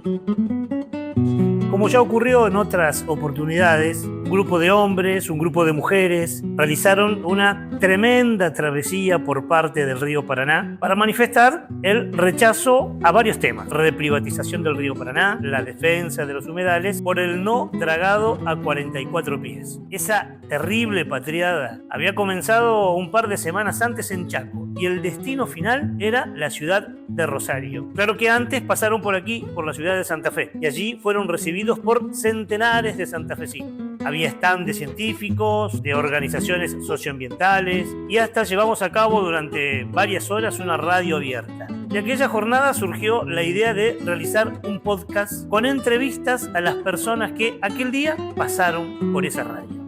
Como ya ocurrió en otras oportunidades, un grupo de hombres, un grupo de mujeres realizaron una tremenda travesía por parte del río Paraná para manifestar el rechazo a varios temas: reprivatización del río Paraná, la defensa de los humedales por el no dragado a 44 pies. Esa terrible patriada había comenzado un par de semanas antes en Chaco y el destino final era la ciudad de Rosario. Claro que antes pasaron por aquí, por la ciudad de Santa Fe, y allí fueron recibidos por centenares de santafesinos. Había stand de científicos, de organizaciones socioambientales y hasta llevamos a cabo durante varias horas una radio abierta. De aquella jornada surgió la idea de realizar un podcast con entrevistas a las personas que aquel día pasaron por esa radio.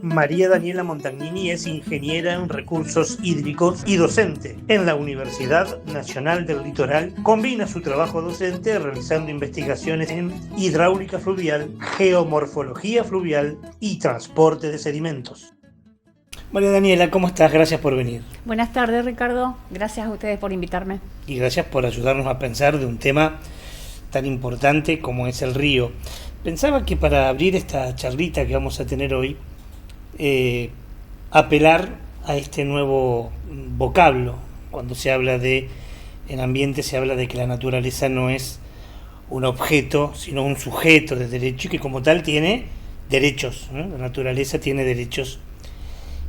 María Daniela Montagnini es ingeniera en recursos hídricos y docente en la Universidad Nacional del Litoral. Combina su trabajo docente realizando investigaciones en hidráulica fluvial, geomorfología fluvial y transporte de sedimentos. María Daniela, ¿cómo estás? Gracias por venir. Buenas tardes, Ricardo. Gracias a ustedes por invitarme. Y gracias por ayudarnos a pensar de un tema tan importante como es el río. Pensaba que para abrir esta charlita que vamos a tener hoy, apelar a este nuevo vocablo. Cuando se habla en ambiente, se habla de que la naturaleza no es un objeto, sino un sujeto de derecho y que como tal tiene derechos, ¿no? La naturaleza tiene derechos.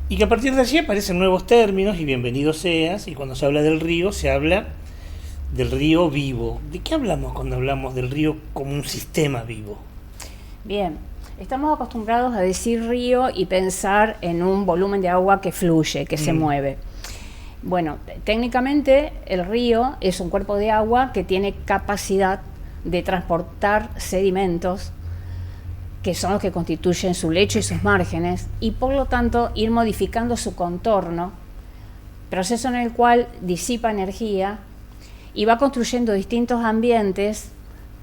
Y que a partir de allí aparecen nuevos términos, y bienvenido seas, y cuando se habla del río, se habla del río vivo. ¿De qué hablamos cuando hablamos del río como un sistema vivo? Bien. Estamos acostumbrados a decir río y pensar en un volumen de agua que fluye, que se mueve. Bueno, técnicamente el río es un cuerpo de agua que tiene capacidad de transportar sedimentos, que son los que constituyen su lecho y sus márgenes, y por lo tanto ir modificando su contorno, proceso en el cual disipa energía y va construyendo distintos ambientes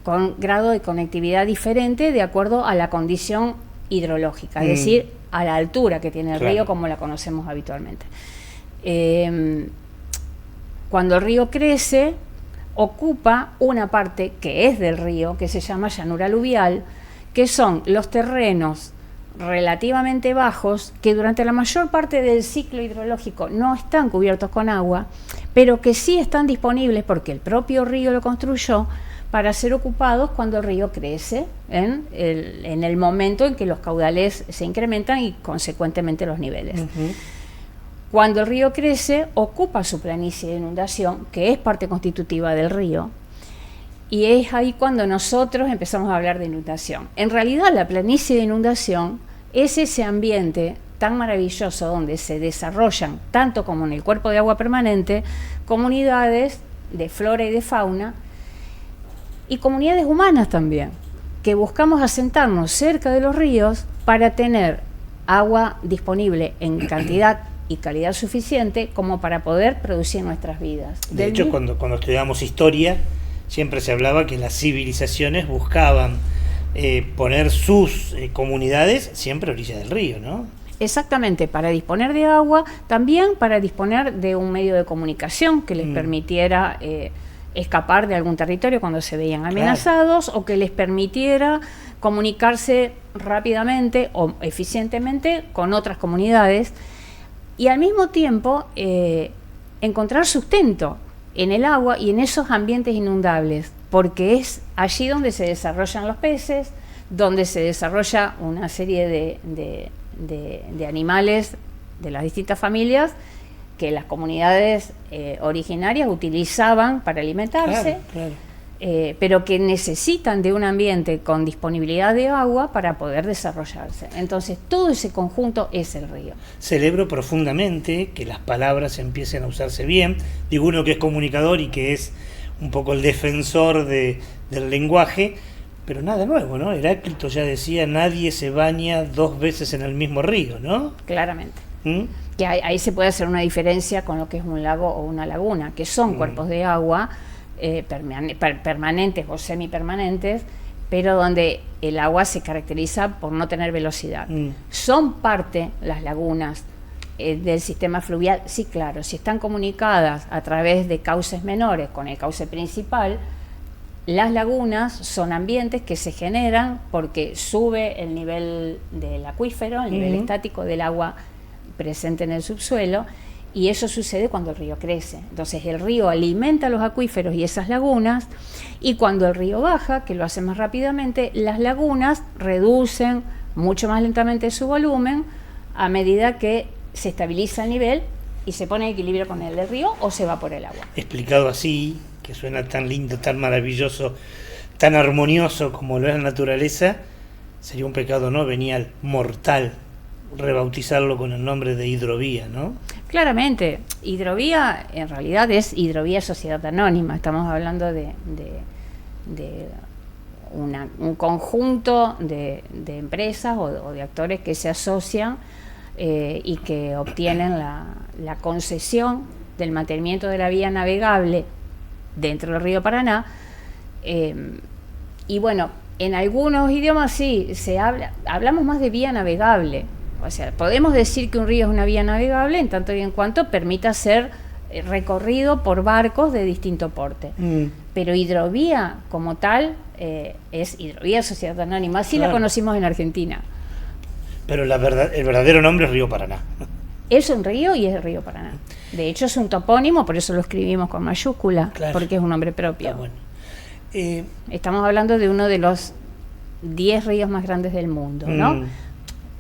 con grado de conectividad diferente de acuerdo a la condición hidrológica, es decir, a la altura que tiene el río como la conocemos habitualmente. Cuando el río crece, ocupa una parte que es del río, que se llama llanura aluvial, que son los terrenos relativamente bajos que durante la mayor parte del ciclo hidrológico no están cubiertos con agua, pero que sí están disponibles porque el propio río lo construyó para ser ocupados cuando el río crece, en el momento en que los caudales se incrementan y consecuentemente los niveles. Cuando el río crece, ocupa su planicie de inundación, que es parte constitutiva del río, y es ahí cuando nosotros empezamos a hablar de inundación. En realidad, la planicie de inundación es ese ambiente tan maravilloso donde se desarrollan, tanto como en el cuerpo de agua permanente, comunidades de flora y de fauna, y comunidades humanas también, que buscamos asentarnos cerca de los ríos para tener agua disponible en cantidad y calidad suficiente como para poder producir nuestras vidas. De hecho, cuando estudiamos historia, siempre se hablaba que las civilizaciones buscaban poner sus comunidades siempre a orilla del río, ¿no? Exactamente, para disponer de agua, también para disponer de un medio de comunicación que les permitiera escapar de algún territorio cuando se veían amenazados, o que les permitiera comunicarse rápidamente o eficientemente con otras comunidades, y al mismo tiempo encontrar sustento en el agua y en esos ambientes inundables, porque es allí donde se desarrollan los peces, donde se desarrolla una serie de animales de las distintas familias que las comunidades originarias utilizaban para alimentarse, pero que necesitan de un ambiente con disponibilidad de agua para poder desarrollarse. Entonces, todo ese conjunto es el río. Celebro profundamente que las palabras empiecen a usarse bien. Digo, uno que es comunicador y que es un poco el defensor del lenguaje, pero nada nuevo, ¿no? Heráclito ya decía, nadie se baña dos veces en el mismo río, ¿no? Claramente. Que ahí se puede hacer una diferencia con lo que es un lago o una laguna, que son cuerpos de agua permanentes o semipermanentes, pero donde el agua se caracteriza por no tener velocidad. Son parte, las lagunas, del sistema fluvial, sí, claro, si están comunicadas a través de cauces menores con el cauce principal, las lagunas son ambientes que se generan porque sube el nivel del acuífero, el nivel estático del agua presente en el subsuelo, y eso sucede cuando el río crece. Entonces el río alimenta los acuíferos y esas lagunas, y cuando el río baja, que lo hace más rápidamente, las lagunas reducen mucho más lentamente su volumen a medida que se estabiliza el nivel y se pone en equilibrio con el del río o se va por el agua. Explicado así, que suena tan lindo, tan maravilloso, tan armonioso como lo es la naturaleza, sería un pecado no venial, mortal, rebautizarlo con el nombre de hidrovía, ¿no? Claramente, hidrovía en realidad es Hidrovía Sociedad Anónima. Estamos hablando de un conjunto de empresas o de actores que se asocian y que obtienen la concesión del mantenimiento de la vía navegable dentro del río Paraná. Y bueno, en algunos idiomas sí, hablamos más de vía navegable. O sea, podemos decir que un río es una vía navegable en tanto y en cuanto permita ser recorrido por barcos de distinto porte. Pero hidrovía como tal es Hidrovía Sociedad Anónima, así claro. La conocimos en Argentina. Pero el verdadero nombre es Río Paraná. Es un río y es el río Paraná. De hecho es un topónimo, por eso lo escribimos con mayúscula, claro. Porque es un nombre propio. Bueno. Estamos hablando de uno de los 10 ríos más grandes del mundo, ¿no?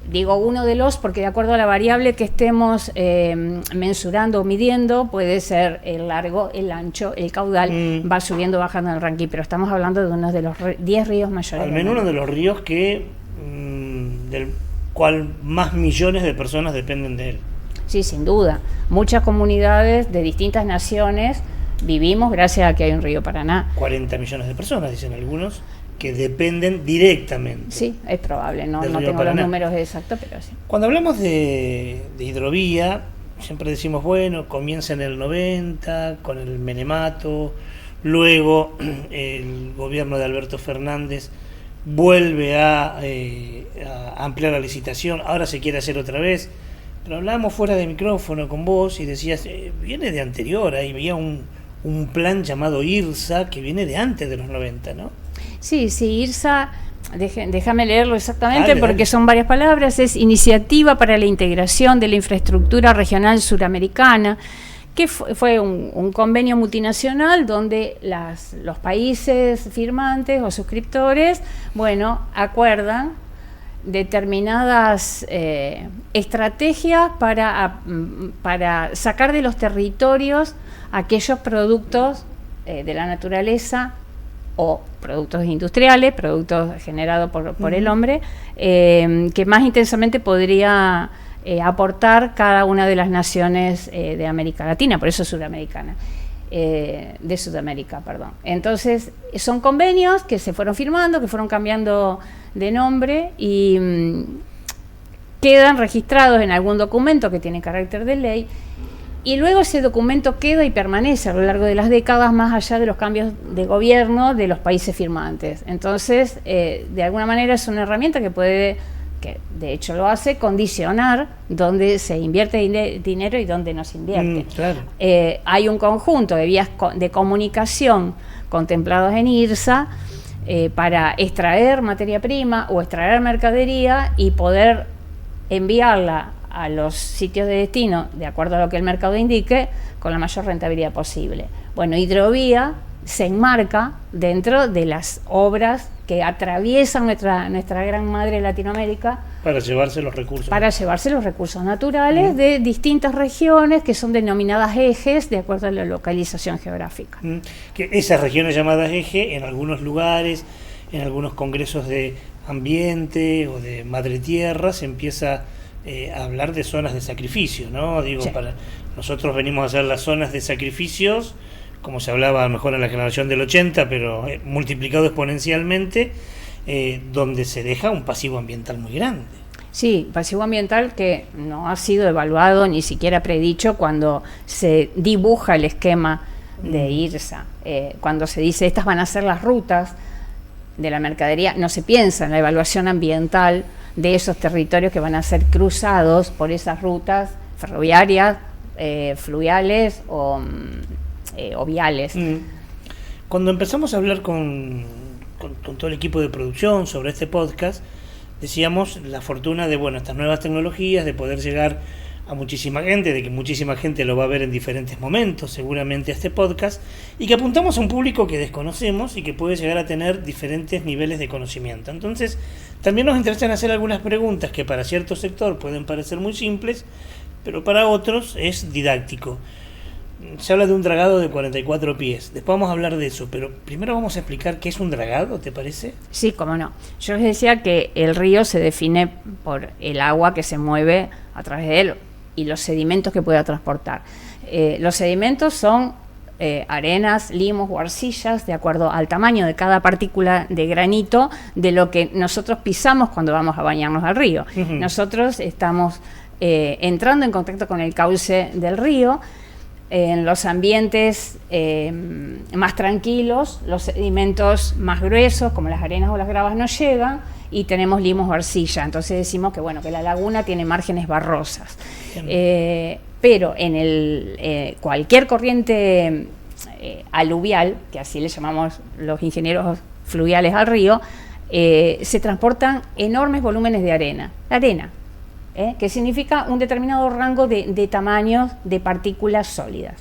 Digo uno de los porque de acuerdo a la variable que estemos mensurando o midiendo, puede ser el largo, el ancho, el caudal, va subiendo o bajando en el ranking, pero estamos hablando de uno de los 10 ríos mayores. Al menos uno de los ríos que del cual más millones de personas dependen de él. Sí, sin duda. Muchas comunidades de distintas naciones vivimos gracias a que hay un río Paraná. 40 millones de personas, dicen algunos, que dependen directamente. Sí, es probable, no tengo Paraná. Los números exactos, pero sí. Cuando hablamos de hidrovía, siempre decimos, bueno, comienza en el 90, con el Menemato, luego el gobierno de Alberto Fernández vuelve a ampliar la licitación, ahora se quiere hacer otra vez, pero hablábamos fuera de micrófono con vos y decías, viene de anterior, ahí había un plan llamado IRSA que viene de antes de los 90, ¿no? Sí, IRSA, déjame leerlo exactamente porque son varias palabras, es Iniciativa para la Integración de la Infraestructura Regional Suramericana, que fue un convenio multinacional donde los países firmantes o suscriptores, acuerdan determinadas estrategias para sacar de los territorios aquellos productos de la naturaleza o productos industriales, productos generados por el hombre, que más intensamente podría aportar cada una de las naciones de América Latina, por eso sudamericana, de Sudamérica, perdón. Entonces, son convenios que se fueron firmando, que fueron cambiando de nombre y quedan registrados en algún documento que tiene carácter de ley, y luego ese documento queda y permanece a lo largo de las décadas más allá de los cambios de gobierno de los países firmantes. Entonces, de alguna manera es una herramienta que puede, que de hecho lo hace, condicionar dónde se invierte dinero y dónde no se invierte. Claro. Hay un conjunto de vías de comunicación contemplados en IRSA para extraer materia prima o extraer mercadería y poder enviarla a los sitios de destino de acuerdo a lo que el mercado indique con la mayor rentabilidad posible. Bueno, hidrovía se enmarca dentro de las obras que atraviesan nuestra gran madre Latinoamérica para llevarse los recursos. Para llevarse los recursos naturales de distintas regiones que son denominadas ejes de acuerdo a la localización geográfica. Que esas regiones llamadas eje, en algunos lugares, en algunos congresos de ambiente o de madre tierra, se empieza a hablar de zonas de sacrificio, ¿no? Digo, sí. Para nosotros venimos a hacer las zonas de sacrificios, como se hablaba a lo mejor en la generación del 80, pero multiplicado exponencialmente, donde se deja un pasivo ambiental muy grande. Sí, pasivo ambiental que no ha sido evaluado ni siquiera predicho cuando se dibuja el esquema de IRSA. Cuando se dice estas van a ser las rutas de la mercadería, no se piensa en la evaluación ambiental de esos territorios que van a ser cruzados por esas rutas ferroviarias, fluviales o viales. Cuando empezamos a hablar con todo el equipo de producción sobre este podcast, decíamos la fortuna de estas nuevas tecnologías, de poder llegar a muchísima gente, de que muchísima gente lo va a ver en diferentes momentos, seguramente a este podcast, y que apuntamos a un público que desconocemos y que puede llegar a tener diferentes niveles de conocimiento. Entonces, también nos interesan hacer algunas preguntas que para cierto sector pueden parecer muy simples, pero para otros es didáctico. Se habla de un dragado de 44 pies. Después vamos a hablar de eso, pero primero vamos a explicar qué es un dragado, ¿te parece? Sí, cómo no. Yo les decía que el río se define por el agua que se mueve a través de él y los sedimentos que pueda transportar. Los sedimentos son arenas, limos o arcillas, de acuerdo al tamaño de cada partícula de granito de lo que nosotros pisamos cuando vamos a bañarnos al río. Nosotros estamos entrando en contacto con el cauce del río. En los ambientes más tranquilos, los sedimentos más gruesos, como las arenas o las gravas, no llegan, y tenemos limos o arcilla. Entonces decimos que la laguna tiene márgenes barrosas. Pero en cualquier corriente aluvial, que así le llamamos los ingenieros fluviales al río, se transportan enormes volúmenes de arena. La arena, que significa un determinado rango de tamaños de partículas sólidas.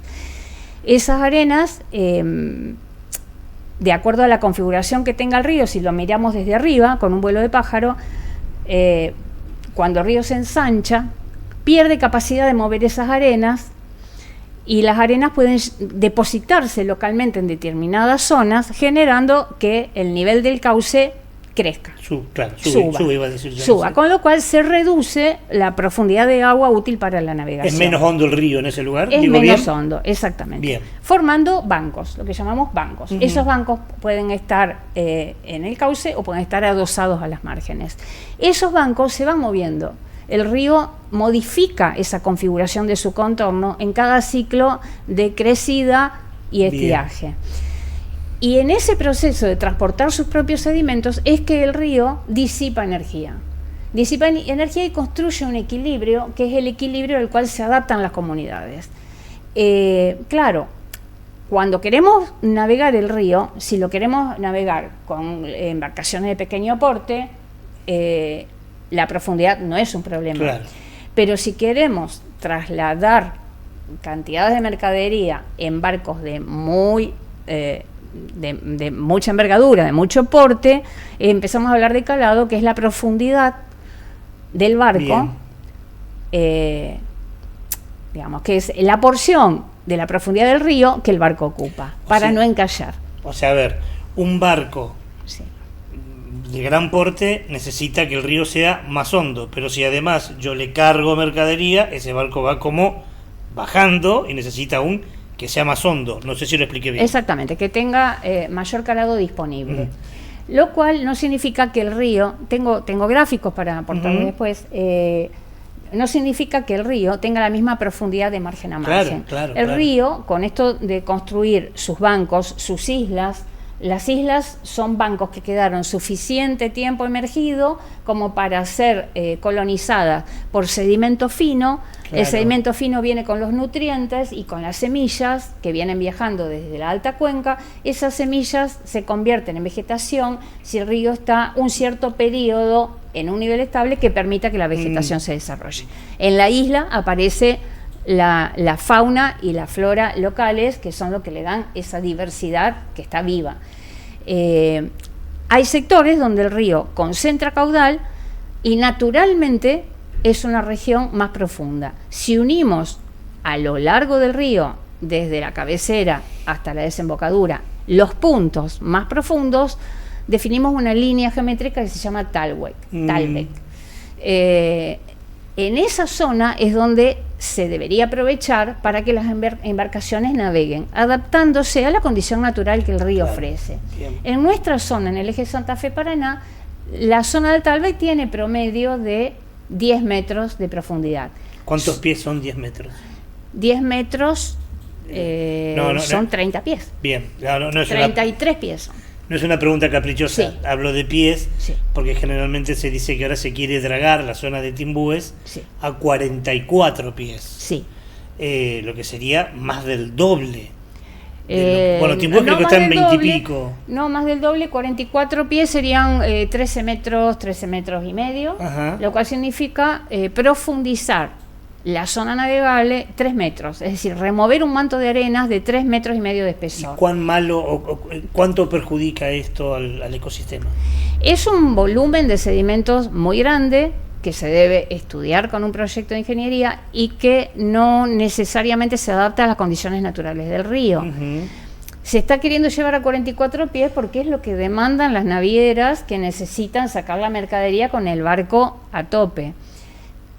Esas arenas, de acuerdo a la configuración que tenga el río, si lo miramos desde arriba con un vuelo de pájaro, cuando el río se ensancha, pierde capacidad de mover esas arenas, y las arenas pueden depositarse localmente en determinadas zonas, generando que el nivel del cauce crezca, suba, con lo cual se reduce la profundidad de agua útil para la navegación. ¿Es menos hondo el río en ese lugar? Es menos hondo, exactamente. Bien. Formando bancos, lo que llamamos bancos. Esos bancos pueden estar en el cauce o pueden estar adosados a las márgenes. Esos bancos se van moviendo. El río modifica esa configuración de su contorno en cada ciclo de crecida y estiaje. Bien. Y en ese proceso de transportar sus propios sedimentos es que el río disipa energía. Disipa energía y construye un equilibrio, que es el equilibrio al cual se adaptan las comunidades. Claro, cuando queremos navegar el río, si lo queremos navegar con embarcaciones de pequeño porte, la profundidad no es un problema. Claro. Pero si queremos trasladar cantidades de mercadería en barcos de mucha envergadura, de mucho porte, empezamos a hablar de calado, que es la profundidad del barco, digamos que es la porción de la profundidad del río que el barco ocupa, para no encallar. O sea, a ver, un barco de gran porte necesita que el río sea más hondo, pero si además yo le cargo mercadería, ese barco va como bajando y necesita que sea más hondo. No sé si lo expliqué bien. Exactamente, que tenga mayor calado disponible. Lo cual no significa que el río, tengo gráficos para aportarles después, no significa que el río tenga la misma profundidad de margen a margen. El río, con esto de construir sus bancos, sus islas, las islas son bancos que quedaron suficiente tiempo emergido como para ser colonizadas por sedimento fino. El sedimento fino viene con los nutrientes y con las semillas que vienen viajando desde la alta cuenca. Esas semillas se convierten en vegetación si el río está un cierto periodo en un nivel estable que permita que la vegetación se desarrolle. En la isla aparece la fauna y la flora locales, que son lo que le dan esa diversidad que está viva. Hay sectores donde el río concentra caudal y naturalmente es una región más profunda. Si unimos a lo largo del río, desde la cabecera hasta la desembocadura, los puntos más profundos, definimos una línea geométrica que se llama Thalbeck. En esa zona es donde se debería aprovechar para que las embarcaciones naveguen, adaptándose a la condición natural que el río ofrece. En nuestra zona, en el eje Santa Fe-Paraná, la zona del Thalbeck tiene promedio de 10 metros de profundidad. ¿Cuántos pies son 10 metros? 10 metros son 30 pies. Bien. No es 33 pies. No es una pregunta caprichosa, Sí. hablo de pies, Sí. porque generalmente se dice que ahora se quiere dragar la zona de Timbúes Sí. a 44 pies, Sí. lo que sería más del doble. Bueno, Timbúes creo que está en 20 y pico. No, más del doble, 44 pies serían 13 metros y medio, Ajá. lo cual significa profundizar la zona navegable 3 metros, es decir, remover un manto de arenas de 3 metros y medio de ¿Y espesor. cuán malo o cuánto perjudica esto al ecosistema? Es un volumen de sedimentos muy grande que se debe estudiar con un proyecto de ingeniería y que no necesariamente se adapta a las condiciones naturales del río. Ujú. Se está queriendo llevar a 44 pies porque es lo que demandan las navieras que necesitan sacar la mercadería con el barco a tope.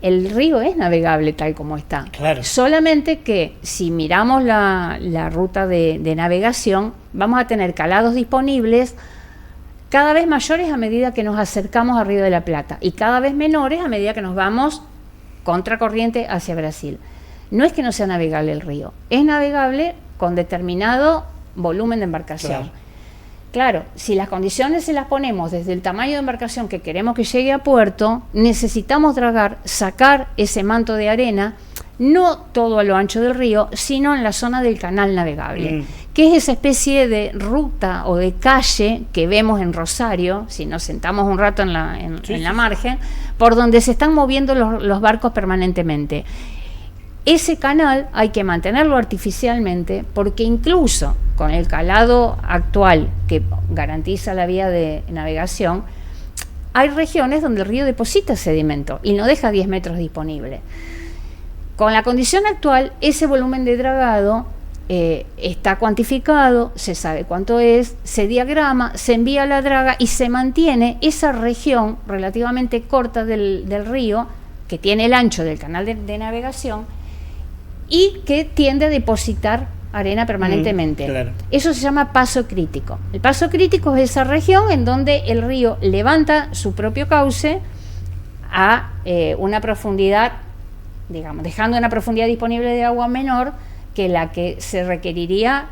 El río es navegable tal como está. Claro. Solamente que si miramos la ruta de navegación, vamos a tener calados disponibles cada vez mayores a medida que nos acercamos al Río de la Plata y cada vez menores a medida que nos vamos contracorriente hacia Brasil. No es que no sea navegable el río, es navegable con determinado volumen de embarcación. Claro, si las condiciones se las ponemos desde el tamaño de embarcación que queremos que llegue a puerto, necesitamos dragar, sacar ese manto de arena, no todo a lo ancho del río, sino en la zona del canal navegable, que es esa especie de ruta o de calle que vemos en Rosario, si nos sentamos un rato en la margen, por donde se están moviendo los barcos permanentemente. Ese canal hay que mantenerlo artificialmente porque incluso con el calado actual que garantiza la vía de navegación, hay regiones donde el río deposita sedimento y no deja 10 metros disponible. Con la condición actual, ese volumen de dragado está cuantificado, se sabe cuánto es, se diagrama, se envía a la draga y se mantiene esa región relativamente corta del río que tiene el ancho del canal de navegación y que tiende a depositar arena permanentemente. Claro. Eso se llama paso crítico. El paso crítico es esa región en donde el río levanta su propio cauce a una profundidad, digamos, dejando una profundidad disponible de agua menor que la que se requeriría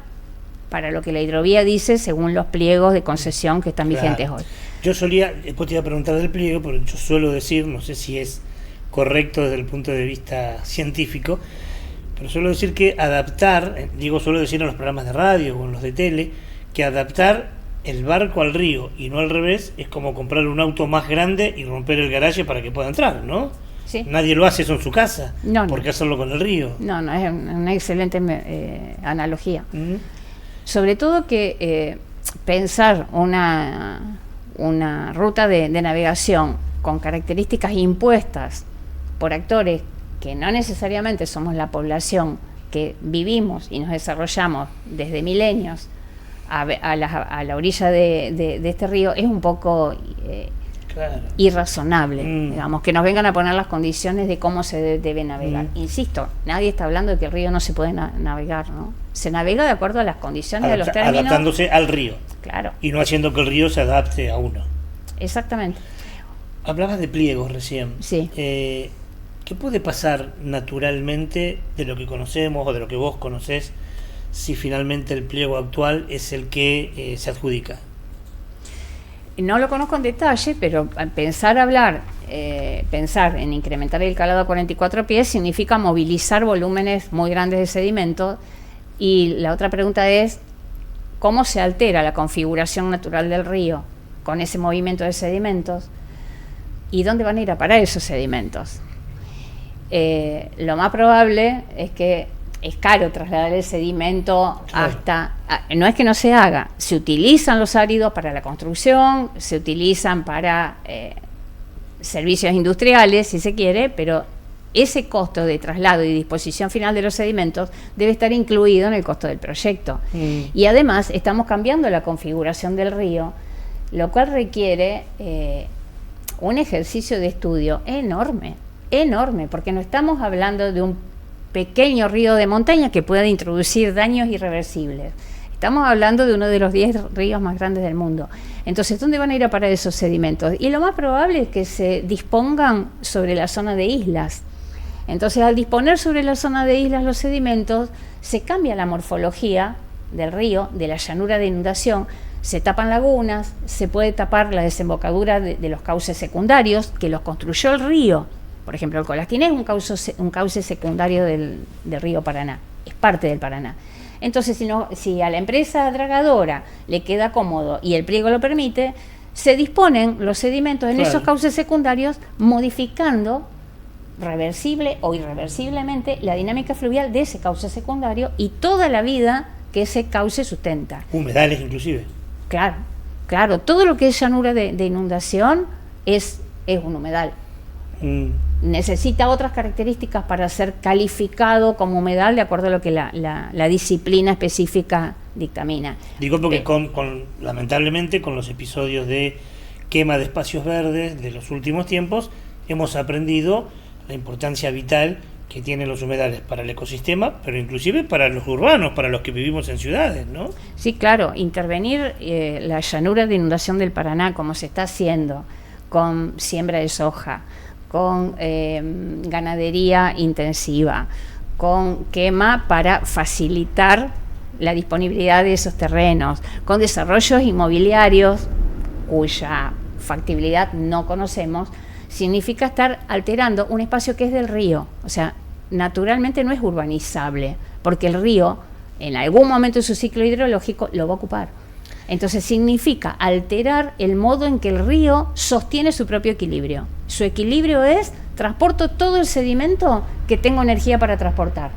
para lo que la hidrovía dice según los pliegos de concesión que están vigentes hoy. Yo solía, después te iba a preguntar del pliego, pero yo suelo decir, no sé si es correcto desde el punto de vista científico, pero suelo decir que adaptar, suelo decir en los programas de radio o en los de tele, que adaptar el barco al río y no al revés es como comprar un auto más grande y romper el garaje para que pueda entrar, ¿no? Sí. Nadie lo hace eso en su casa. No, ¿Por qué hacerlo con el río? No, es una excelente analogía. ¿Mm? Sobre todo que pensar una ruta de navegación con características impuestas por actores que no necesariamente somos la población que vivimos y nos desarrollamos desde milenios a la orilla de este río es un poco Claro. irrazonable, digamos, que nos vengan a poner las condiciones de cómo se debe navegar. Insisto, nadie está hablando de que el río no se puede navegar, ¿no? Se navega de acuerdo a las condiciones de los términos. Adaptándose al río. Claro. Y no haciendo que el río se adapte a uno. Exactamente. Hablabas de pliegos recién. Sí. ¿Qué puede pasar naturalmente de lo que conocemos o de lo que vos conocés si finalmente el pliego actual es el que se adjudica? No lo conozco en detalle, pero pensar en incrementar el calado a 44 pies significa movilizar volúmenes muy grandes de sedimento. Y la otra pregunta es, ¿cómo se altera la configuración natural del río con ese movimiento de sedimentos? ¿Y dónde van a ir a parar esos sedimentos? Lo más probable es que es caro trasladar el sedimento no es que no se haga, se utilizan los áridos para la construcción, se utilizan para servicios industriales, si se quiere, pero ese costo de traslado y disposición final de los sedimentos debe estar incluido en el costo del proyecto. Y además estamos cambiando la configuración del río, lo cual requiere un ejercicio de estudio enorme, porque no estamos hablando de un pequeño río de montaña que puede introducir daños irreversibles. Estamos hablando de uno de los 10 ríos más grandes del mundo. Entonces, ¿dónde van a ir a parar esos sedimentos? Y lo más probable es que se dispongan sobre la zona de islas. Entonces, al disponer sobre la zona de islas los sedimentos, se cambia la morfología del río, de la llanura de inundación, se tapan lagunas, se puede tapar la desembocadura de los cauces secundarios que los construyó el río. Por ejemplo, el Colastinés es un cauce secundario del río Paraná, es parte del Paraná. Entonces, si a la empresa dragadora le queda cómodo y el pliego lo permite, se disponen los sedimentos en esos cauces secundarios, modificando reversible o irreversiblemente la dinámica fluvial de ese cauce secundario y toda la vida que ese cauce sustenta. Humedales inclusive. Claro, todo lo que es llanura de inundación es un humedal. Necesita otras características para ser calificado como humedal de acuerdo a lo que la disciplina específica dictamina. Digo porque lamentablemente con los episodios de quema de espacios verdes de los últimos tiempos hemos aprendido la importancia vital que tienen los humedales para el ecosistema, pero inclusive para los urbanos, para los que vivimos en ciudades, ¿no? Sí, claro, intervenir la llanura de inundación del Paraná, como se está haciendo, con siembra de soja, con ganadería intensiva, con quema para facilitar la disponibilidad de esos terrenos, con desarrollos inmobiliarios cuya factibilidad no conocemos, significa estar alterando un espacio que es del río. O sea, naturalmente no es urbanizable, porque el río, en algún momento de su ciclo hidrológico, lo va a ocupar. Entonces significa alterar el modo en que el río sostiene su propio equilibrio. Su equilibrio es: transporto todo el sedimento que tengo energía para transportar.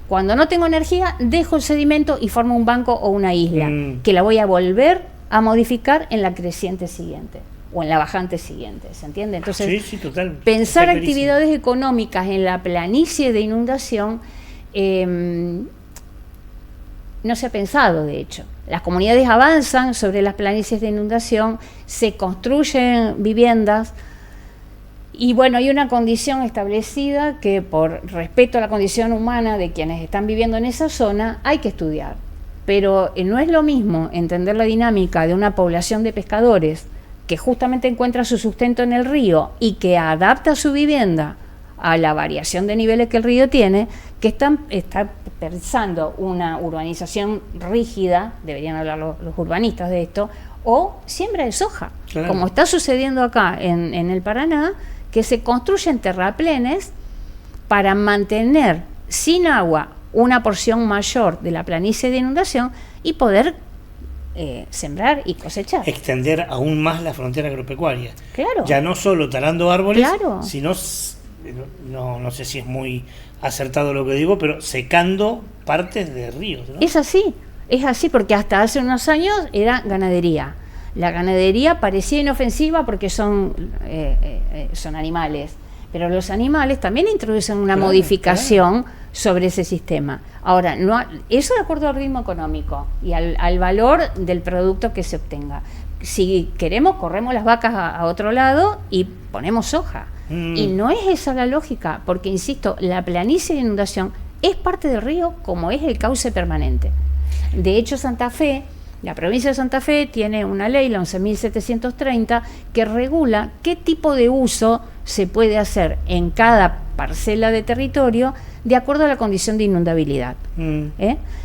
Cuando no tengo energía, dejo el sedimento y formo un banco o una isla, que la voy a volver a modificar en la creciente siguiente o en la bajante siguiente, ¿se entiende? Entonces, sí, total. Pensar actividades económicas en la planicie de inundación no se ha pensado, de hecho. Las comunidades avanzan sobre las planicies de inundación, se construyen viviendas y bueno, hay una condición establecida que por respeto a la condición humana de quienes están viviendo en esa zona hay que estudiar. Pero no es lo mismo entender la dinámica de una población de pescadores que justamente encuentra su sustento en el río y que adapta su vivienda a la variación de niveles que el río tiene, que está pensando una urbanización rígida, deberían hablar los urbanistas de esto, o siembra de soja, como está sucediendo acá en el Paraná, que se construyen terraplenes para mantener sin agua una porción mayor de la planicie de inundación y poder sembrar y cosechar. Extender aún más la frontera agropecuaria. Claro. Ya no solo talando árboles, claro, sino, no sé si es muy acertado lo que digo, pero secando partes de ríos, ¿no? Es así porque hasta hace unos años era ganadería. La ganadería parecía inofensiva porque son animales, pero los animales también introducen una modificación sobre ese sistema. Ahora, eso de acuerdo al ritmo económico y al valor del producto que se obtenga. Si queremos, corremos las vacas a otro lado y ponemos soja. Y no es esa la lógica, porque, insisto, la planicie de inundación es parte del río como es el cauce permanente. De hecho, Santa Fe, la provincia de Santa Fe tiene una ley, la 11.730, que regula qué tipo de uso se puede hacer en cada parcela de territorio de acuerdo a la condición de inundabilidad.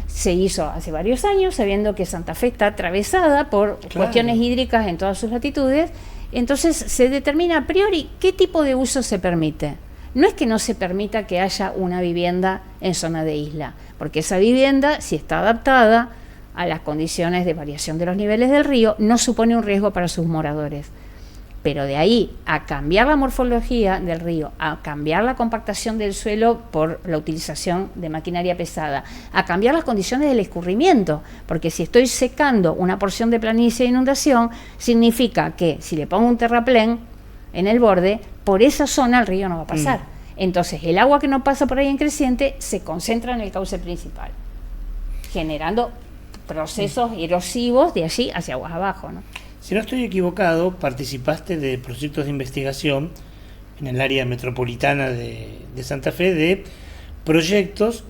Se hizo hace varios años, sabiendo que Santa Fe está atravesada por cuestiones hídricas en todas sus latitudes. Entonces se determina a priori qué tipo de uso se permite. No es que no se permita que haya una vivienda en zona de isla, porque esa vivienda, si está adaptada a las condiciones de variación de los niveles del río, no supone un riesgo para sus moradores. Pero de ahí a cambiar la morfología del río, a cambiar la compactación del suelo por la utilización de maquinaria pesada, a cambiar las condiciones del escurrimiento, porque si estoy secando una porción de planicie de inundación, significa que si le pongo un terraplén en el borde, por esa zona el río no va a pasar. Entonces el agua que no pasa por ahí en creciente se concentra en el cauce principal, generando procesos erosivos de allí hacia aguas abajo, ¿no? Si no estoy equivocado, participaste de proyectos de investigación en el área metropolitana de Santa Fe, de proyectos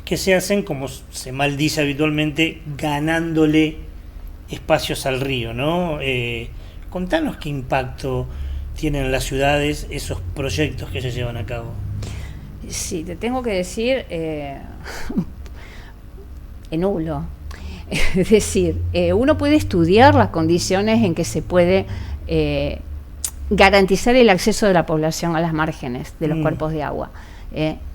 que se hacen, como se maldice habitualmente, ganándole espacios al río, ¿no? Contanos qué impacto tienen en las ciudades esos proyectos que se llevan a cabo. Sí, te tengo que decir, nulo. Es decir, uno puede estudiar las condiciones en que se puede garantizar el acceso de la población a las márgenes de los cuerpos de agua,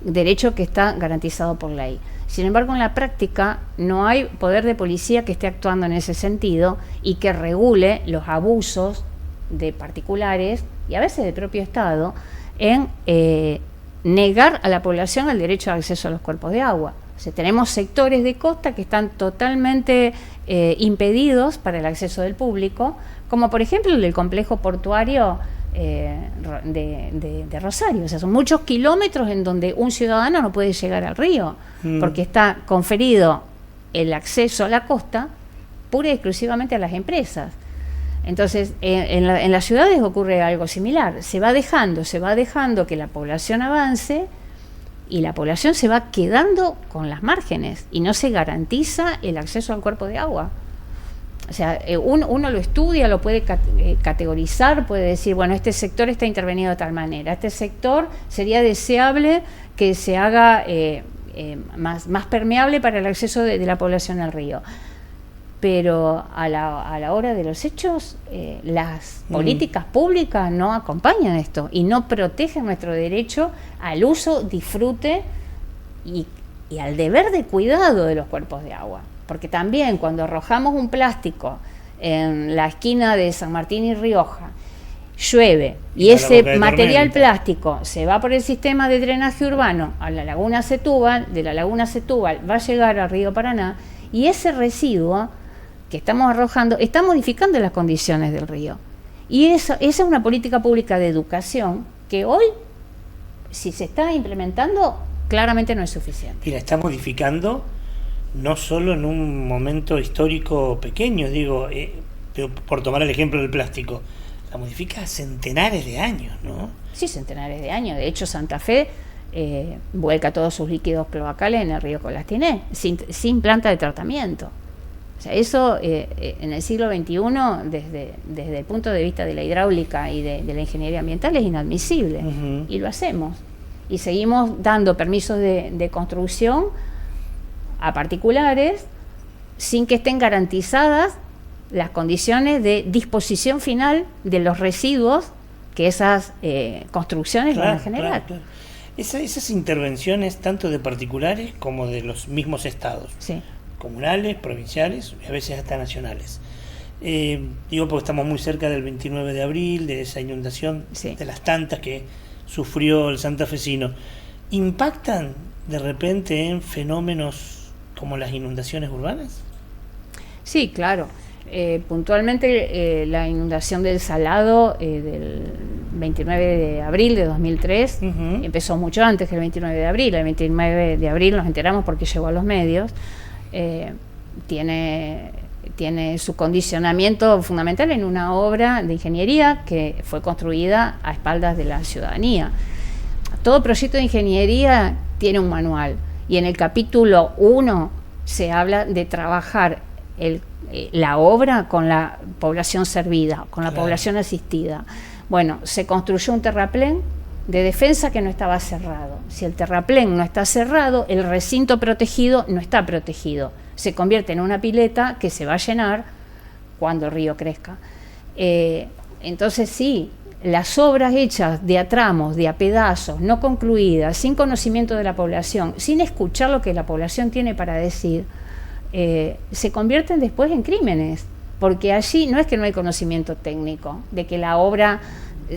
derecho que está garantizado por ley. Sin embargo, en la práctica no hay poder de policía que esté actuando en ese sentido y que regule los abusos de particulares y a veces del propio Estado en negar a la población el derecho de acceso a los cuerpos de agua. O sea, tenemos sectores de costa que están totalmente impedidos para el acceso del público, como por ejemplo el del complejo portuario de Rosario. O sea, son muchos kilómetros en donde un ciudadano no puede llegar al río, porque está conferido el acceso a la costa pura y exclusivamente a las empresas. Entonces, en las ciudades ocurre algo similar. Se va dejando que la población avance y la población se va quedando con las márgenes y no se garantiza el acceso al cuerpo de agua. O sea, uno lo estudia, lo puede categorizar, puede decir, bueno, este sector está intervenido de tal manera, este sector sería deseable que se haga más permeable para el acceso de la población al río. Pero a la hora de los hechos, las políticas públicas no acompañan esto y no protegen nuestro derecho al uso, disfrute y al deber de cuidado de los cuerpos de agua. Porque también cuando arrojamos un plástico en la esquina de San Martín y Rioja, llueve y ese material plástico se va por el sistema de drenaje urbano a la laguna Setúbal, de la laguna Setúbal va a llegar al río Paraná y ese residuo que estamos arrojando está modificando las condiciones del río. Y esa es una política pública de educación que hoy, si se está implementando, claramente no es suficiente. Y la está modificando no solo en un momento histórico pequeño, digo, por tomar el ejemplo del plástico, la modifica a centenares de años, ¿no? Sí, centenares de años. De hecho, Santa Fe vuelca todos sus líquidos cloacales en el río Colastiné, sin planta de tratamiento. O sea, eso en el siglo XXI, desde el punto de vista de la hidráulica y de la ingeniería ambiental, es inadmisible. Y lo hacemos. Y seguimos dando permisos de construcción a particulares sin que estén garantizadas las condiciones de disposición final de los residuos que esas construcciones van a generar. Claro. Esas intervenciones tanto de particulares como de los mismos estados, sí, comunales, provinciales y a veces hasta nacionales. Digo porque estamos muy cerca del 29 de abril, de esa inundación, sí, de las tantas que sufrió el santafesino. ¿Impactan de repente en fenómenos como las inundaciones urbanas? Sí, claro. Puntualmente la inundación del Salado del 29 de abril de 2003 empezó mucho antes que el 29 de abril. El 29 de abril nos enteramos porque llegó a los medios. Tiene su condicionamiento fundamental en una obra de ingeniería que fue construida a espaldas de la ciudadanía. Todo proyecto de ingeniería tiene un manual y en el capítulo 1 se habla de trabajar la obra con la población servida, con la población asistida. Bueno, se construyó un terraplén de defensa que no estaba cerrado. Si el terraplén no está cerrado, el recinto protegido no está protegido. Se convierte en una pileta que se va a llenar cuando el río crezca. Entonces sí, las obras hechas de a tramos, de a pedazos, no concluidas, sin conocimiento de la población, sin escuchar lo que la población tiene para decir, se convierten después en crímenes, porque allí no es que no hay conocimiento técnico, de que la obra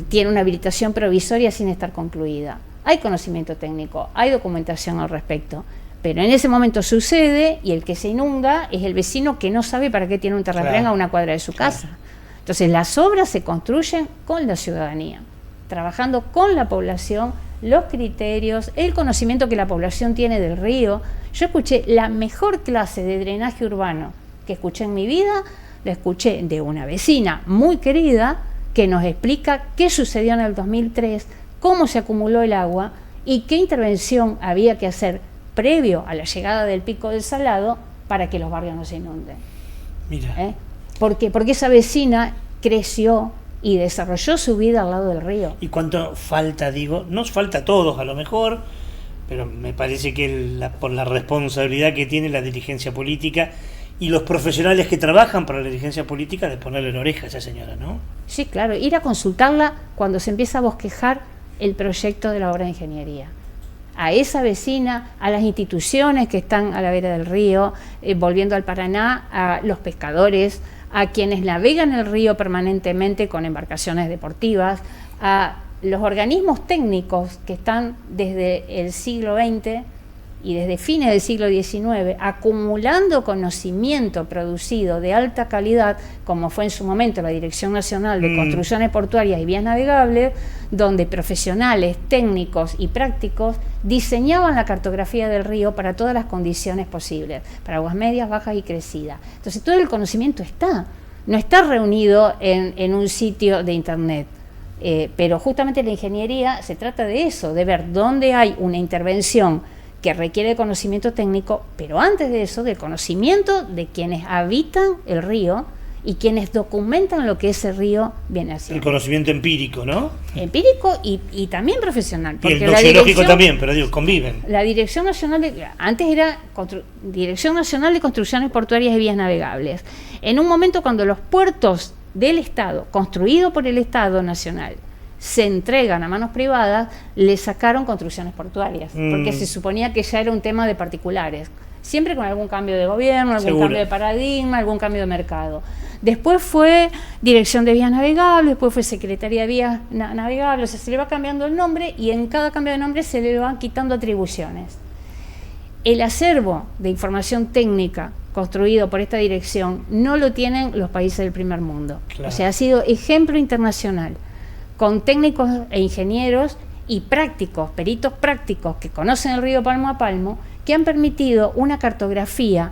tiene una habilitación provisoria sin estar concluida. Hay conocimiento técnico, hay documentación al respecto, pero en ese momento sucede y el que se inunda es el vecino que no sabe para qué tiene un terraplén a una cuadra de su casa. Entonces las obras se construyen con la ciudadanía, trabajando con la población, los criterios, el conocimiento que la población tiene del río. Yo escuché la mejor clase de drenaje urbano que escuché en mi vida, la escuché de una vecina muy querida que nos explica qué sucedió en el 2003, cómo se acumuló el agua y qué intervención había que hacer previo a la llegada del pico del Salado para que los barrios no se inunden. Mira. Porque esa vecina creció y desarrolló su vida al lado del río. ¿Y cuánto falta, digo? Nos falta a todos a lo mejor, pero me parece que por la responsabilidad que tiene la dirigencia política y los profesionales que trabajan para la dirigencia política de ponerle la oreja a esa señora, ¿no? Sí, claro, ir a consultarla cuando se empieza a bosquejar el proyecto de la obra de ingeniería. A esa vecina, a las instituciones que están a la vera del río, volviendo al Paraná, a los pescadores, a quienes navegan el río permanentemente con embarcaciones deportivas, a los organismos técnicos que están desde el siglo XX y desde fines del siglo XIX acumulando conocimiento producido de alta calidad, como fue en su momento la Dirección Nacional de Construcciones Portuarias y Vías Navegables, donde profesionales, técnicos y prácticos diseñaban la cartografía del río para todas las condiciones posibles, para aguas medias, bajas y crecidas. Entonces todo el conocimiento no está reunido en un sitio de internet. Pero justamente la ingeniería se trata de eso, de ver dónde hay una intervención que requiere conocimiento técnico, pero antes de eso, del conocimiento de quienes habitan el río y quienes documentan lo que ese río viene haciendo. El conocimiento empírico, ¿no? Empírico y también profesional. Y el doxiológico también, pero digo, conviven. La Dirección Nacional antes era Dirección Nacional de Construcciones Portuarias y Vías Navegables. En un momento cuando los puertos del Estado, construidos por el Estado Nacional, se entregan a manos privadas, le sacaron construcciones portuarias, porque se suponía que ya era un tema de particulares, siempre con algún cambio de gobierno, algún cambio de paradigma, algún cambio de mercado. Después fue Dirección de Vías Navegables, después fue Secretaría de Vías Navegables, o sea, se le va cambiando el nombre y en cada cambio de nombre se le van quitando atribuciones. El acervo de información técnica construido por esta dirección no lo tienen los países del primer mundo. Claro. O sea, ha sido ejemplo internacional, con técnicos e ingenieros y prácticos, peritos prácticos que conocen el río palmo a palmo, que han permitido una cartografía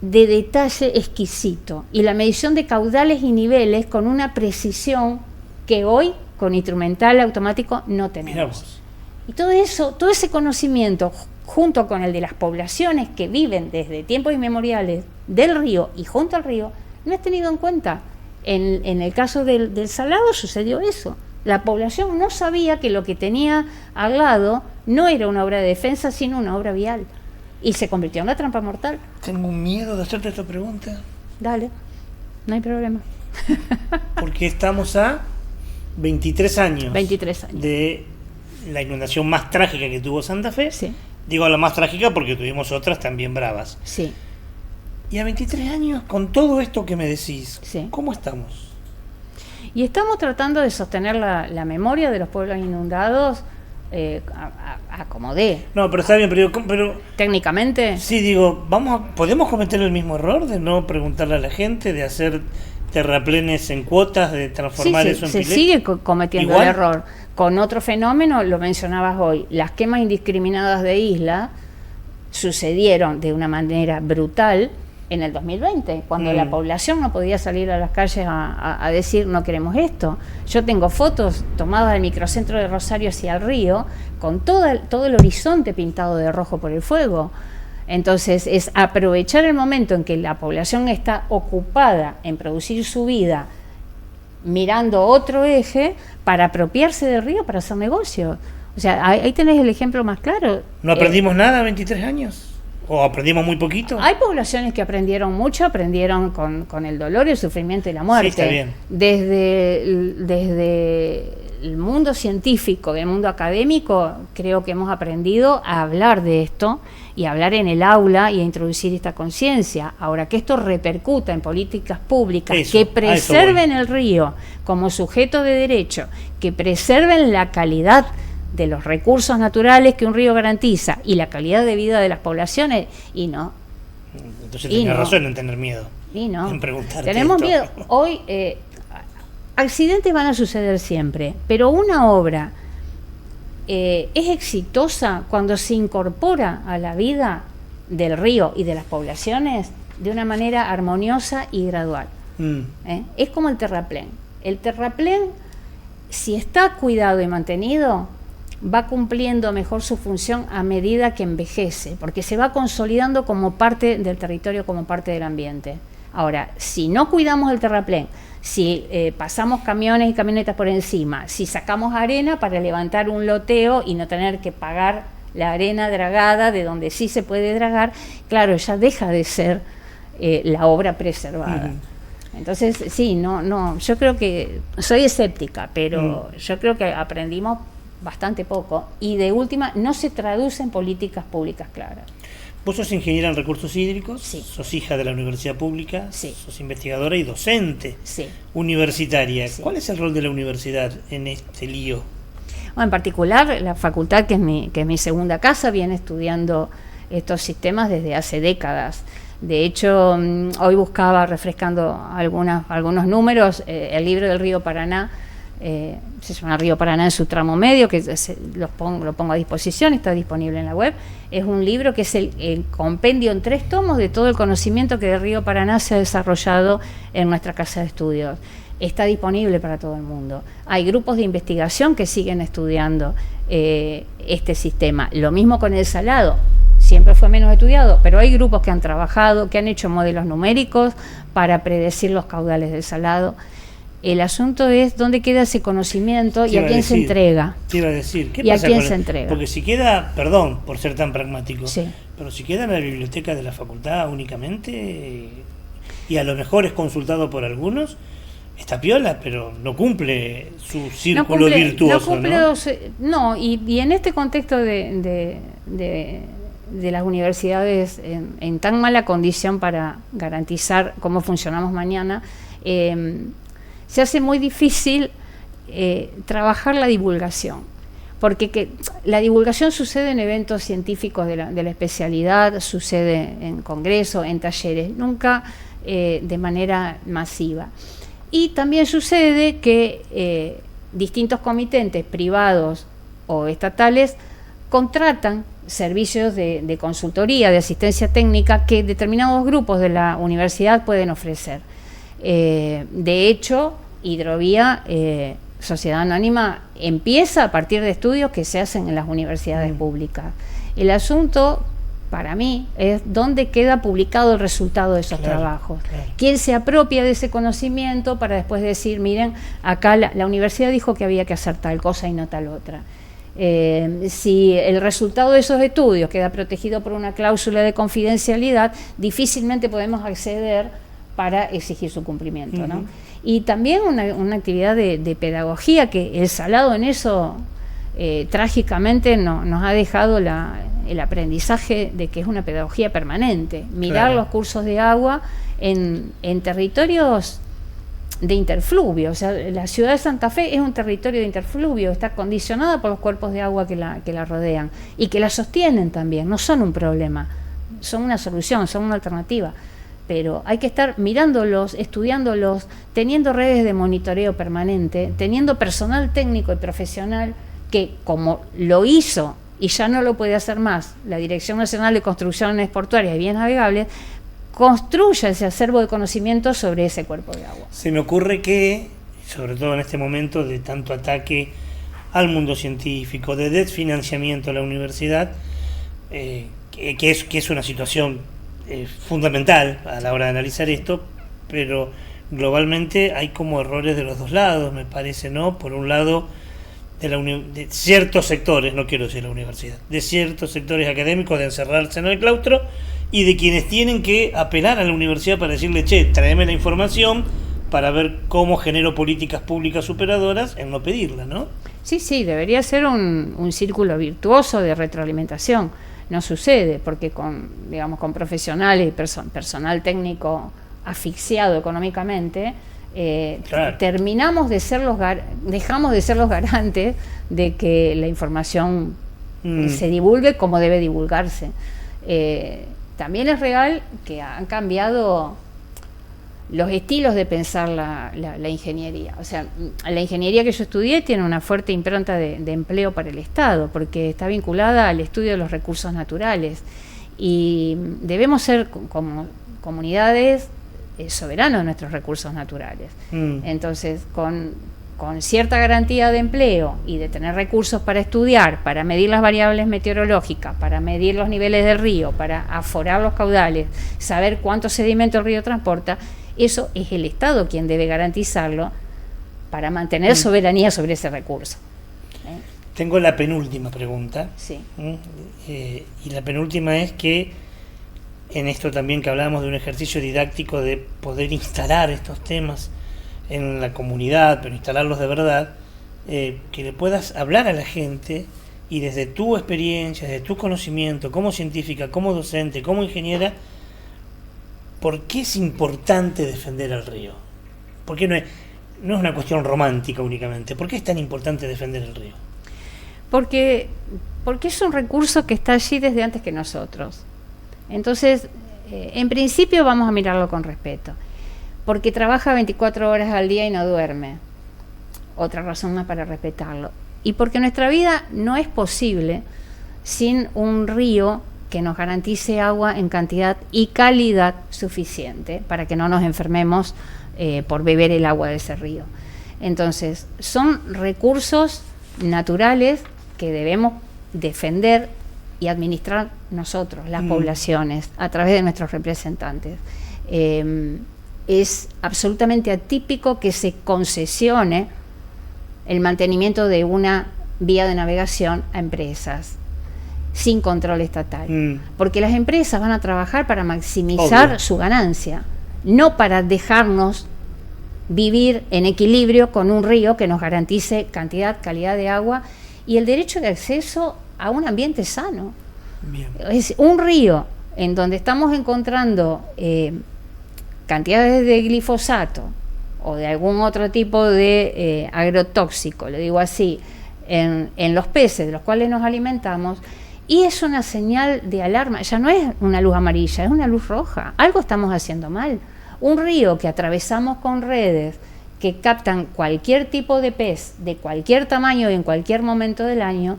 de detalle exquisito y la medición de caudales y niveles con una precisión que hoy con instrumental automático no tenemos. Y todo eso, todo ese conocimiento, junto con el de las poblaciones que viven desde tiempos inmemoriales del río y junto al río, no es tenido en cuenta. En el caso del Salado sucedió eso. La población no sabía que lo que tenía al lado no era una obra de defensa, sino una obra vial. Y se convirtió en una trampa mortal. Tengo miedo de hacerte esta pregunta. Dale, no hay problema. Porque estamos a 23 años. 23 años. De la inundación más trágica que tuvo Santa Fe. Sí. Digo la más trágica porque tuvimos otras también bravas. Sí. Y a 23 años, con todo esto que me decís, sí. ¿Cómo estamos? Y estamos tratando de sostener la memoria de los pueblos inundados a como dé. No, pero está bien, pero técnicamente. Sí, digo, ¿podemos cometer el mismo error de no preguntarle a la gente, de hacer terraplenes en cuotas, de transformar eso en se piletas? Sigue cometiendo ¿Igual? el error. Con otro fenómeno, lo mencionabas hoy, las quemas indiscriminadas de isla sucedieron de una manera brutal en el 2020, cuando la población no podía salir a las calles a decir no queremos esto. Yo tengo fotos tomadas del microcentro de Rosario hacia el río, con todo el horizonte pintado de rojo por el fuego. Entonces es aprovechar el momento en que la población está ocupada en producir su vida, mirando otro eje, para apropiarse del río para hacer negocio. O sea, ahí tenés el ejemplo más claro. ¿No aprendimos nada a 23 años? ¿O aprendimos muy poquito? Hay poblaciones que aprendieron mucho, aprendieron con el dolor, el sufrimiento y la muerte. Sí, está bien. Desde el mundo científico, el mundo académico, creo que hemos aprendido a hablar de esto y a hablar en el aula y a introducir esta conciencia. Ahora, que esto repercuta en políticas públicas que preserven el río como sujeto de derecho, que preserven la calidad de los recursos naturales que un río garantiza y la calidad de vida de las poblaciones, y no. Entonces tenés razón en tener miedo. Y no. En preguntarte Tenemos esto. miedo. Hoy, accidentes van a suceder siempre, pero una obra es exitosa cuando se incorpora a la vida del río y de las poblaciones de una manera armoniosa y gradual. Es como el terraplén. El terraplén, si está cuidado y mantenido, va cumpliendo mejor su función a medida que envejece, porque se va consolidando como parte del territorio, como parte del ambiente. Ahora, si no cuidamos el terraplén, si pasamos camiones y camionetas por encima, si sacamos arena para levantar un loteo y no tener que pagar la arena dragada de donde sí se puede dragar, claro, ya deja de ser la obra preservada. Entonces, sí, yo creo que soy escéptica, pero yo creo que aprendimos bastante poco y de última no se traduce en políticas públicas claras. Vos sos ingeniera en recursos hídricos, Sí. sos hija de la universidad pública, Sí. sos investigadora y docente Sí. universitaria. Sí. ¿Cuál es el rol de la universidad en este lío? Bueno, en particular, la facultad, que es mi segunda casa, viene estudiando estos sistemas desde hace décadas. De hecho, hoy buscaba, refrescando algunos números, el libro del Río Paraná, se llama Río Paraná en su tramo medio, que lo pongo a disposición, está disponible en la web. Es un libro que es el compendio en 3 tomos de todo el conocimiento que del Río Paraná se ha desarrollado en nuestra casa de estudios. Está disponible para todo el mundo. Hay grupos de investigación que siguen estudiando este sistema. Lo mismo con el salado. Siempre fue menos estudiado, pero hay grupos que han trabajado, que han hecho modelos numéricos para predecir los caudales del salado. El asunto es dónde queda ese conocimiento y a quién se entrega. Te iba a decir, ¿qué ¿Y a pasa quién con se entrega? Porque si queda, perdón por ser tan pragmático, Sí. pero si queda en la biblioteca de la facultad únicamente y a lo mejor es consultado por algunos, está piola, pero no cumple su círculo virtuoso, ¿no? Y en este contexto de las universidades en tan mala condición para garantizar cómo funcionamos mañana, se hace muy difícil trabajar la divulgación, porque la divulgación sucede en eventos científicos de la especialidad, sucede en congresos, en talleres, nunca de manera masiva. Y también sucede que distintos comitentes privados o estatales contratan servicios de consultoría, de asistencia técnica que determinados grupos de la universidad pueden ofrecer. De hecho, Hidrovía, Sociedad Anónima, empieza a partir de estudios que se hacen en las universidades públicas. El asunto, para mí, es dónde queda publicado el resultado de esos trabajos. Claro. ¿Quién se apropia de ese conocimiento para después decir, miren, acá la universidad dijo que había que hacer tal cosa y no tal otra? Si el resultado de esos estudios queda protegido por una cláusula de confidencialidad, difícilmente podemos acceder para exigir su cumplimiento, ¿no? Y también una actividad de pedagogía, que el salado en eso trágicamente nos ha dejado el aprendizaje de que es una pedagogía permanente. Mirar los cursos de agua en territorios de interfluvio. O sea, la ciudad de Santa Fe es un territorio de interfluvio, está condicionada por los cuerpos de agua que la rodean y que la sostienen también. No son un problema, son una solución, son una alternativa. Pero hay que estar mirándolos, estudiándolos, teniendo redes de monitoreo permanente, teniendo personal técnico y profesional que, como lo hizo y ya no lo puede hacer más la Dirección Nacional de Construcciones Portuarias y Vías Navegables, construya ese acervo de conocimiento sobre ese cuerpo de agua. Se me ocurre que, sobre todo en este momento de tanto ataque al mundo científico, de desfinanciamiento a la universidad, que es una situación fundamental a la hora de analizar esto, pero globalmente hay como errores de los dos lados, me parece, ¿no? Por un lado, de ciertos sectores, no quiero decir la universidad, de ciertos sectores académicos de encerrarse en el claustro y de quienes tienen que apelar a la universidad para decirle, che, tráeme la información para ver cómo genero políticas públicas superadoras en no pedirla, ¿no? Sí, debería ser un círculo virtuoso de retroalimentación. No sucede, porque con profesionales y personal técnico asfixiado económicamente, dejamos de ser los garantes de que la información se divulgue como debe divulgarse. También es real que han cambiado los estilos de pensar la ingeniería. O sea, la ingeniería que yo estudié tiene una fuerte impronta de empleo para el Estado, porque está vinculada al estudio de los recursos naturales. Y debemos ser como comunidades soberanos de nuestros recursos naturales. Entonces, con cierta garantía de empleo y de tener recursos para estudiar, para medir las variables meteorológicas, para medir los niveles del río, para aforar los caudales, saber cuánto sedimento el río transporta, eso es el Estado quien debe garantizarlo para mantener soberanía sobre ese recurso. Tengo la penúltima pregunta. Sí. Y la penúltima es que en esto también que hablábamos de un ejercicio didáctico de poder instalar estos temas en la comunidad, pero instalarlos de verdad, que le puedas hablar a la gente y desde tu experiencia, desde tu conocimiento como científica, como docente, como ingeniera, ¿por qué es importante defender el río? ¿Por qué no es una cuestión romántica únicamente? ¿Por qué es tan importante defender el río? Porque es un recurso que está allí desde antes que nosotros. Entonces, en principio vamos a mirarlo con respeto, porque trabaja 24 horas al día y no duerme. Otra razón más para respetarlo. Y porque nuestra vida no es posible sin un río que nos garantice agua en cantidad y calidad suficiente para que no nos enfermemos por beber el agua de ese río. Entonces, son recursos naturales que debemos defender y administrar nosotros, las poblaciones, a través de nuestros representantes. Es absolutamente atípico que se concesione el mantenimiento de una vía de navegación a empresas sin control estatal, porque las empresas van a trabajar para maximizar su ganancia, no para dejarnos vivir en equilibrio con un río que nos garantice cantidad, calidad de agua y el derecho de acceso a un ambiente sano. Bien. Es un río en donde estamos encontrando cantidades de glifosato o de algún otro tipo de agrotóxico, le digo así, en los peces de los cuales nos alimentamos, y es una señal de alarma. Ya no es una luz amarilla, es una luz roja. Algo estamos haciendo mal. Un río que atravesamos con redes que captan cualquier tipo de pez, de cualquier tamaño y en cualquier momento del año,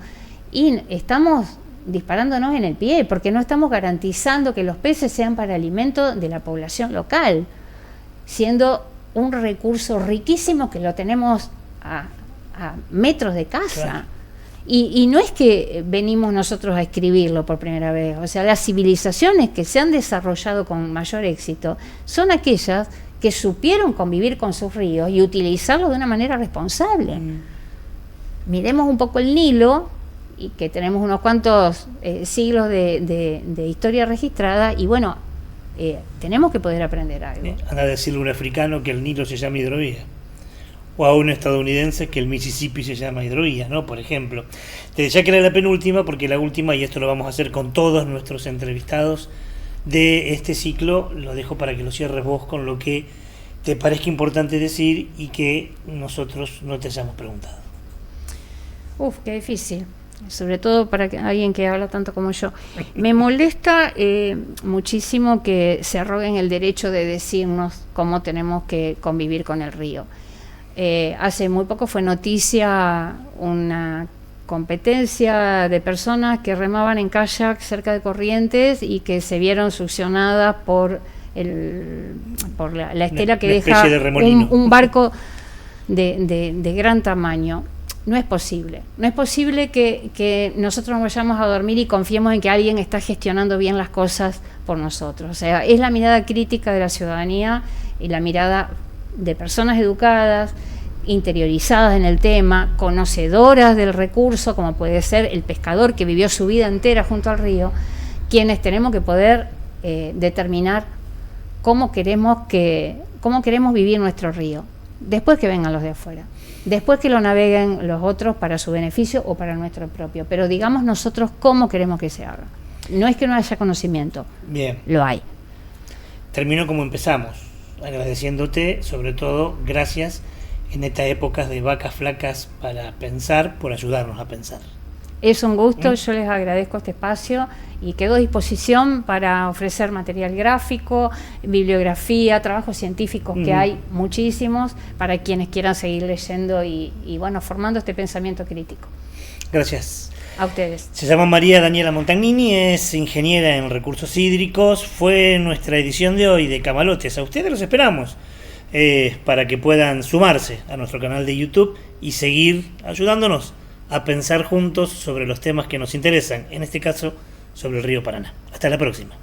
y estamos disparándonos en el pie, porque no estamos garantizando que los peces sean para alimento de la población local, siendo un recurso riquísimo que lo tenemos a metros de casa. Claro. Y no es que venimos nosotros a escribirlo por primera vez, o sea, las civilizaciones que se han desarrollado con mayor éxito son aquellas que supieron convivir con sus ríos y utilizarlos de una manera responsable. Miremos un poco el Nilo, y que tenemos unos cuantos siglos de historia registrada, y bueno, tenemos que poder aprender algo. Anda a decirle a un africano que el Nilo se llama hidrovía, o a un estadounidense que el Mississippi se llama hidrovía, ¿no? Por ejemplo. Te decía que era la penúltima, porque la última, y esto lo vamos a hacer con todos nuestros entrevistados de este ciclo, lo dejo para que lo cierres vos con lo que te parezca importante decir y que nosotros no te hayamos preguntado. Qué difícil, sobre todo para alguien que habla tanto como yo. Me molesta muchísimo que se arroguen el derecho de decirnos cómo tenemos que convivir con el río. Hace muy poco fue noticia una competencia de personas que remaban en kayak cerca de corrientes y que se vieron succionadas por la estela que deja un barco de gran tamaño. No es posible que nosotros nos vayamos a dormir y confiemos en que alguien está gestionando bien las cosas por nosotros. O sea, es la mirada crítica de la ciudadanía y la mirada de personas educadas, interiorizadas en el tema, conocedoras del recurso, como puede ser el pescador que vivió su vida entera junto al río, quienes tenemos que poder determinar cómo queremos vivir nuestro río, después que vengan los de afuera, después que lo naveguen los otros para su beneficio o para nuestro propio, pero digamos nosotros cómo queremos que se haga. No es que no haya conocimiento, bien, lo hay. Termino como empezamos, agradeciéndote, sobre todo, gracias en estas épocas de vacas flacas para pensar, por ayudarnos a pensar. Es un gusto, yo les agradezco este espacio y quedo a disposición para ofrecer material gráfico, bibliografía, trabajos científicos que hay muchísimos para quienes quieran seguir leyendo y bueno, formando este pensamiento crítico. Gracias. A ustedes. Se llama María Daniela Montagnini, es ingeniera en recursos hídricos. Fue nuestra edición de hoy de Camalotes. A ustedes los esperamos para que puedan sumarse a nuestro canal de YouTube y seguir ayudándonos a pensar juntos sobre los temas que nos interesan, en este caso sobre el río Paraná. Hasta la próxima.